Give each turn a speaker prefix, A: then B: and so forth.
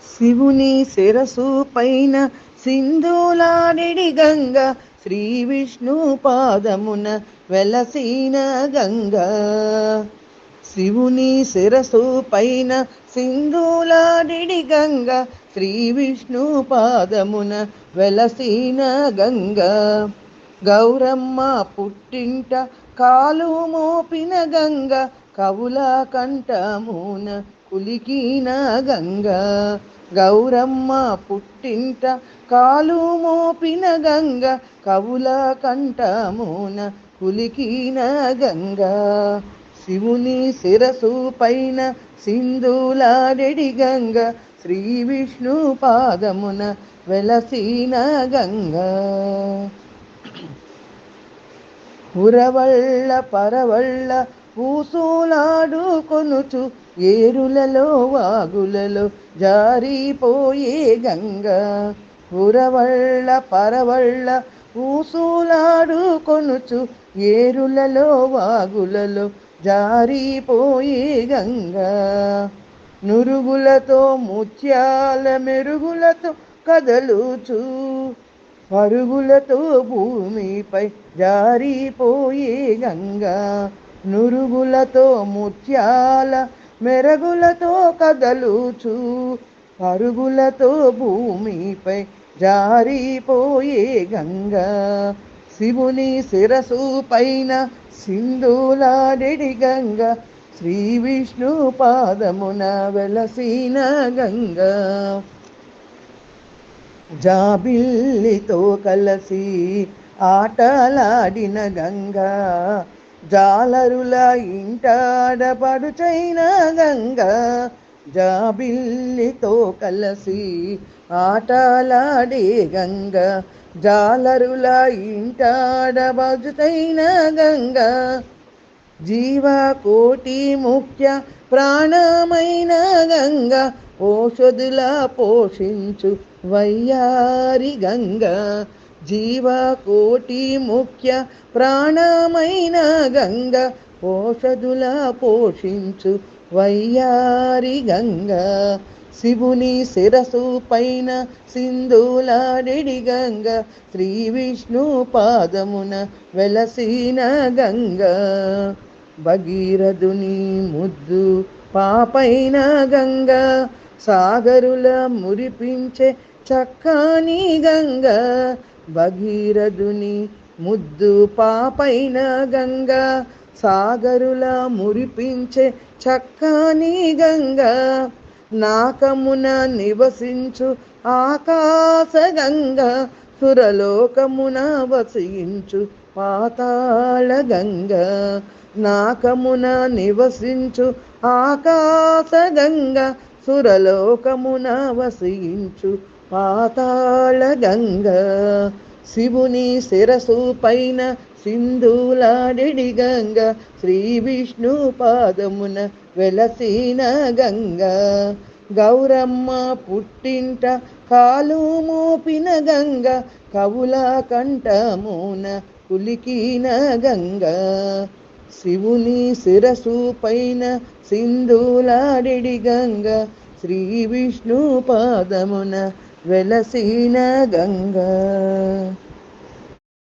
A: శివుని శిరసు పైన సింధూలాడిడి గంగ, శ్రీ విష్ణు పాదమున వెలసిన గంగ. శివుని శిరసు పైన సింధూలాడిడి గంగ, శ్రీ విష్ణు పాదమున వెలసిన గంగ. గౌరమ్మ పుట్టింట కాలు మోపిన గంగ, కవుల కంఠమున కులికిన గంగ. గౌరమ్మ పుట్టింట కాలు మోపిన గంగ, కవుల కంఠమున కులికిన గంగ. శివుని శిరసు పైన సింధూలాడెడి గంగ, శ్రీ విష్ణు పాదమున వెలసిన గంగ. ఉరవళ్ళ పరవళ్ళ పూసులాడుకొనుచు ఏరులలో వాగులలో జారిపోయే గంగ. ఉరవళ్ళ పరవళ్ళ పూసులాడుకొనుచు ఏరులలో వాగులలో జారిపోయే గంగ. నురుగులతో ముత్యాల మెరుగులతో కదలుచు పరుగులతో భూమిపై జారిపోయే గంగ. నురుగులతో ముత్యాల మెరుగులతో కదలుచు పరుగులతో భూమిపై జారిపోయే గంగ. శివుని శిరసు పైన సింధూలాడెడి గంగ, శ్రీ విష్ణు పాదమున వెలసిన గంగ. జాబిల్లితో కలసి ఆటలాడిన గంగ, జాలరుల ఇంటాడపడుచైన గంగ. జాబిల్లితో కలసి ఆటలాడే గంగ, జాలరుల ఇంటాడపడుచైన గంగ. జీవకోటి ముఖ్య ప్రాణమైన గంగ, ఓషధుల పోషించు వయ్యారి గంగ. జీవకోటి ముఖ్య ప్రాణమైన గంగ, ఓషధుల పోషించు వయ్యారి గంగ. శివుని శిరసు పైన సింధూలాడెడి గంగ, శ్రీ విష్ణు పాదమున వెలసిన గంగ. భగీరథుని ముద్దు పాపైన గంగ, సాగరుల మురిపించే చక్కని గంగ. భగీరథుని ముద్దు పాపైన గంగ, సాగరుల మురిపించే చక్కని గంగ. నాకమున నివసించు ఆకాశ గంగ, సురలోకమున వసించు పాతాళ గంగ. నాకమున నివసించు ఆకాశ గంగ, సురలోకమున వసించు పాతాళ గంగ. శివుని శిరసు పైన సింధూలాడెడి గంగ, శ్రీ విష్ణు పాదమున వెలసిన గంగ. గౌరమ్మ పుట్టింట కాలు మోపిన గంగ, కవుల కంఠమున కులికిన గంగ. శివుని శిరసు పైన సింధూలాడెడి గంగ, శ్రీ విష్ణు పాదమున వెలసిన గంగ.